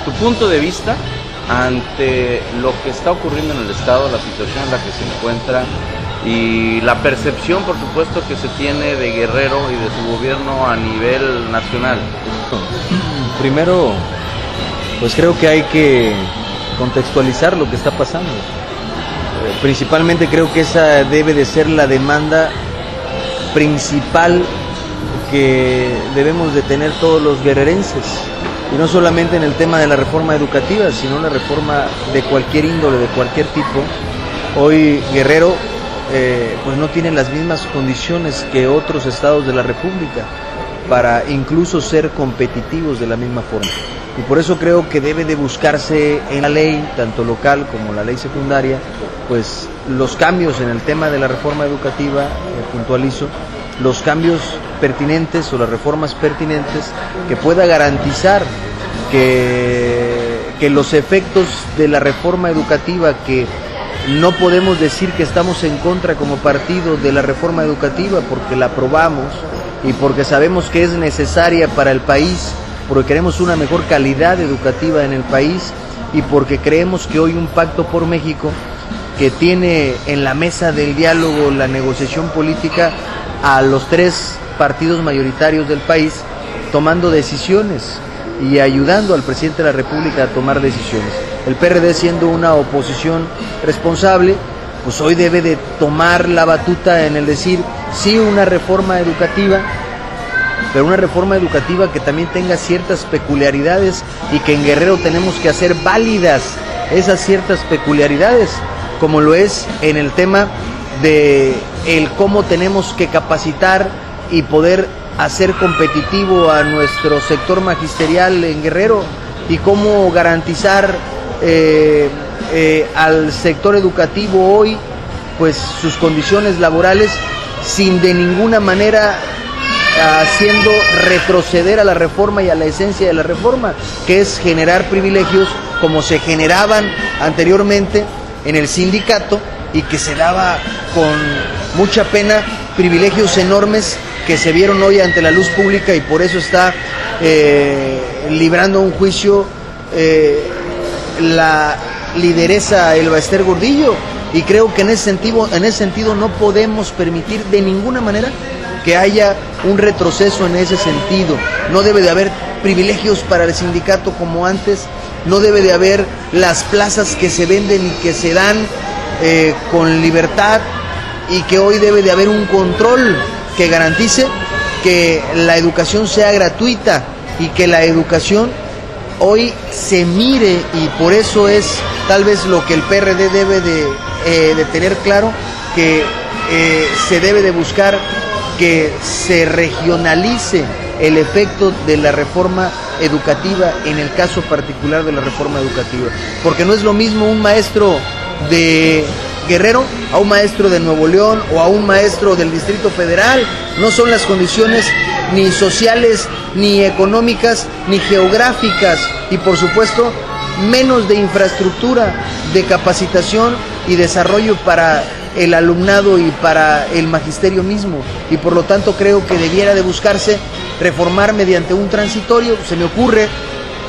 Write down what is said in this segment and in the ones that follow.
tu punto de vista ante lo que está ocurriendo en el Estado, la situación en la que se encuentra y la percepción, por supuesto, que se tiene de Guerrero y de su gobierno a nivel nacional. Primero, pues creo que hay que contextualizar lo que está pasando. Principalmente creo que esa debe de ser la demanda principal que debemos de tener todos los guerrerenses, y no solamente en el tema de la reforma educativa, sino la reforma de cualquier índole, de cualquier tipo. Hoy Guerrero pues no tiene las mismas condiciones que otros estados de la República para incluso ser competitivos de la misma forma, y por eso creo que debe de buscarse en la ley, tanto local como la ley secundaria, pues los cambios en el tema de la reforma educativa, puntualizo, los cambios pertinentes o las reformas pertinentes que pueda garantizar que los efectos de la reforma educativa, que no podemos decir que estamos en contra como partido de la reforma educativa porque la aprobamos y porque sabemos que es necesaria para el país, porque queremos una mejor calidad educativa en el país y porque creemos que hoy un pacto por México que tiene en la mesa del diálogo, la negociación política, a los tres partidos mayoritarios del país tomando decisiones y ayudando al presidente de la República a tomar decisiones. El PRD, siendo una oposición responsable, pues hoy debe de tomar la batuta en el decir sí una reforma educativa, pero una reforma educativa que también tenga ciertas peculiaridades y que en Guerrero tenemos que hacer válidas esas ciertas peculiaridades, como lo es en el tema de el cómo tenemos que capacitar y poder hacer competitivo a nuestro sector magisterial en Guerrero, y cómo garantizar al sector educativo hoy pues sus condiciones laborales sin de ninguna manera haciendo retroceder a la reforma y a la esencia de la reforma, que es generar privilegios como se generaban anteriormente en el sindicato, y que se daba con mucha pena, privilegios enormes que se vieron hoy ante la luz pública, y por eso está librando un juicio la lideresa Elba Ester Gordillo, y creo que en ese sentido no podemos permitir de ninguna manera que haya un retroceso en ese sentido. No debe de haber privilegios para el sindicato como antes, no debe de haber las plazas que se venden y que se dan con libertad, y que hoy debe de haber un control que garantice que la educación sea gratuita y que la educación hoy se mire, y por eso es tal vez lo que el PRD debe de tener claro, que se debe de buscar que se regionalice el efecto de la reforma educativa en el caso particular de la reforma educativa, porque no es lo mismo un maestro de Guerrero a un maestro de Nuevo León o a un maestro del Distrito Federal. No son las condiciones ni sociales, ni económicas, ni geográficas, y por supuesto menos de infraestructura, de capacitación y desarrollo para el alumnado y para el magisterio mismo, y por lo tanto creo que debiera de buscarse reformar mediante un transitorio. Se me ocurre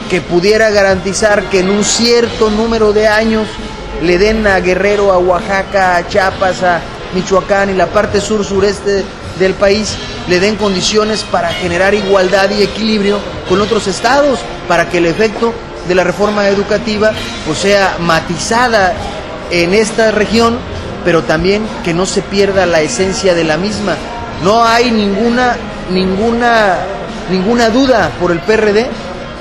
que pudiera garantizar que en un cierto número de años le den a Guerrero, a Oaxaca, a Chiapas, a Michoacán y la parte sur-sureste del país, le den condiciones para generar igualdad y equilibrio con otros estados, para que el efecto de la reforma educativa pues sea matizada en esta región, pero también que no se pierda la esencia de la misma. No hay ninguna duda por el PRD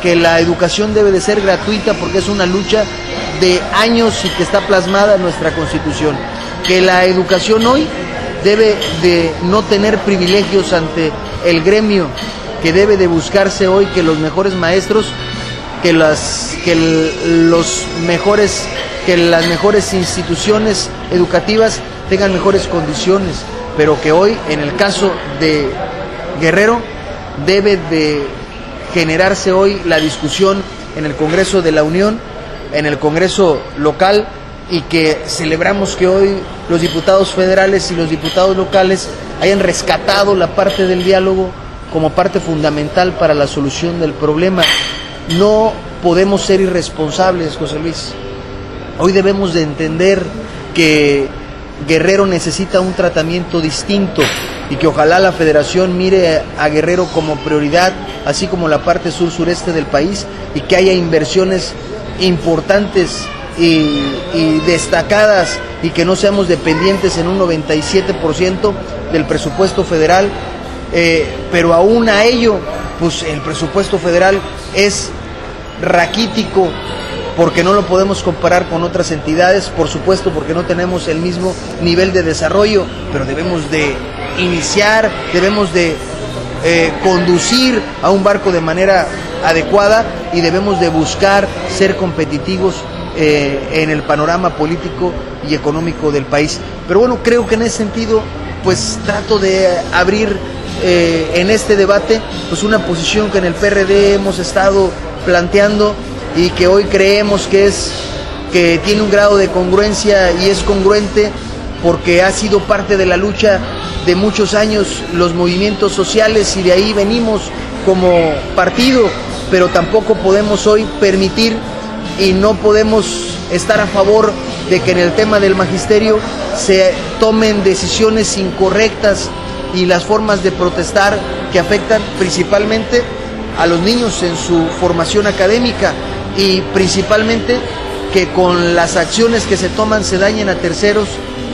que la educación debe de ser gratuita, porque es una lucha de años y que está plasmada en nuestra Constitución. Que la educación hoy debe de no tener privilegios ante el gremio, que debe de buscarse hoy que los mejores maestros, que las mejores instituciones educativas tengan mejores condiciones, pero que hoy, en el caso de Guerrero, debe de generarse hoy la discusión en el Congreso de la Unión, en el Congreso local, y que celebramos que hoy los diputados federales y los diputados locales hayan rescatado la parte del diálogo como parte fundamental para la solución del problema. No podemos ser irresponsables, José Luis. Hoy debemos de entender que Guerrero necesita un tratamiento distinto y que ojalá la Federación mire a Guerrero como prioridad, así como la parte sur-sureste del país, y que haya inversiones importantes y destacadas, y que no seamos dependientes en un 97% del presupuesto federal, pero aún a ello, pues el presupuesto federal es raquítico, porque no lo podemos comparar con otras entidades, por supuesto porque no tenemos el mismo nivel de desarrollo, pero debemos de iniciar, debemos de conducir a un barco de manera adecuada y debemos de buscar ser competitivos en el panorama político y económico del país. Pero bueno, creo que en ese sentido, pues trato de abrir en este debate pues una posición que en el PRD hemos estado planteando y que hoy creemos que tiene un grado de congruencia y es congruente porque ha sido parte de la lucha de muchos años los movimientos sociales y de ahí venimos como partido, pero tampoco podemos hoy permitir y no podemos estar a favor de que en el tema del magisterio se tomen decisiones incorrectas y las formas de protestar que afectan principalmente a los niños en su formación académica y principalmente que con las acciones que se toman se dañen a terceros,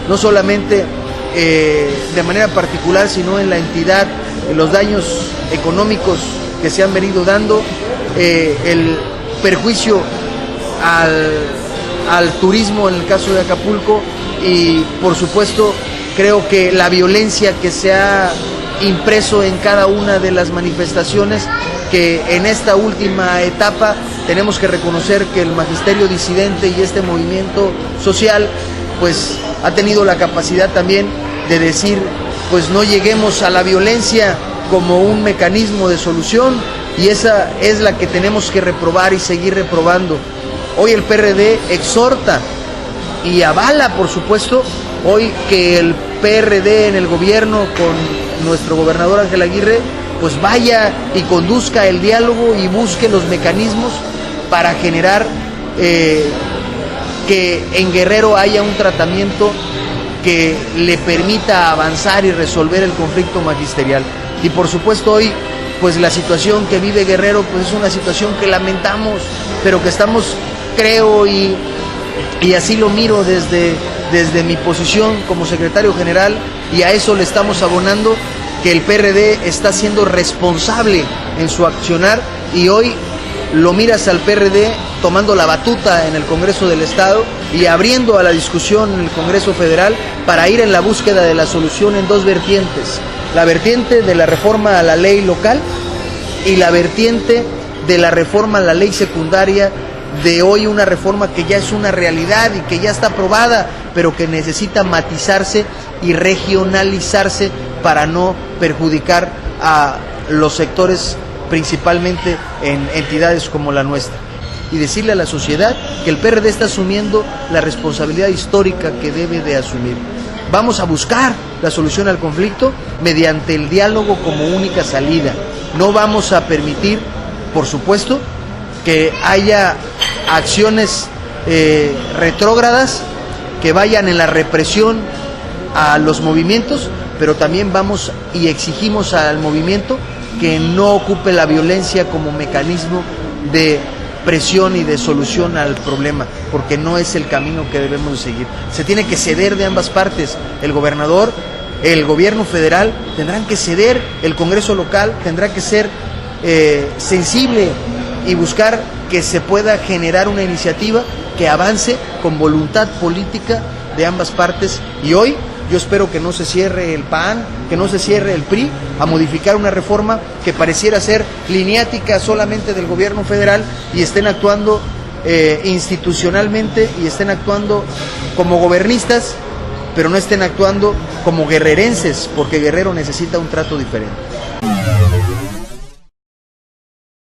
no solamente de manera particular, sino en la entidad, los daños económicos que se han venido dando, el perjuicio al turismo en el caso de Acapulco y por supuesto creo que la violencia que se ha impreso en cada una de las manifestaciones, que en esta última etapa tenemos que reconocer que el magisterio disidente y este movimiento social pues ha tenido la capacidad también de decir pues no lleguemos a la violencia como un mecanismo de solución, y esa es la que tenemos que reprobar y seguir reprobando. Hoy el PRD exhorta y avala, por supuesto, hoy que el PRD en el gobierno con nuestro gobernador Ángel Aguirre pues vaya y conduzca el diálogo y busque los mecanismos para generar que en Guerrero haya un tratamiento que le permita avanzar y resolver el conflicto magisterial. Y por supuesto hoy pues la situación que vive Guerrero pues es una situación que lamentamos, pero que estamos, creo, y así lo miro desde mi posición como secretario general, y a eso le estamos abonando, que el PRD está siendo responsable en su accionar, y hoy lo miras al PRD tomando la batuta en el Congreso del Estado y abriendo a la discusión en el Congreso Federal para ir en la búsqueda de la solución en dos vertientes: la vertiente de la reforma a la ley local y la vertiente de la reforma a la ley secundaria, de hoy una reforma que ya es una realidad y que ya está aprobada, pero que necesita matizarse y regionalizarse para no perjudicar a los sectores, principalmente en entidades como la nuestra. Y decirle a la sociedad que el PRD está asumiendo la responsabilidad histórica que debe de asumir. Vamos a buscar la solución al conflicto mediante el diálogo como única salida. No vamos a permitir, por supuesto, que haya acciones retrógradas que vayan en la represión a los movimientos, pero también vamos y exigimos al movimiento que no ocupe la violencia como mecanismo de presión y de solución al problema, porque no es el camino que debemos de seguir. Se tiene que ceder de ambas partes. El gobernador, el gobierno federal tendrán que ceder, el Congreso local tendrá que ser sensible y buscar que se pueda generar una iniciativa que avance con voluntad política de ambas partes. Y hoy yo espero que no se cierre el PAN, que no se cierre el PRI a modificar una reforma que pareciera ser lineática solamente del gobierno federal y estén actuando institucionalmente y estén actuando como gobernistas, pero no estén actuando como guerrerenses, porque Guerrero necesita un trato diferente.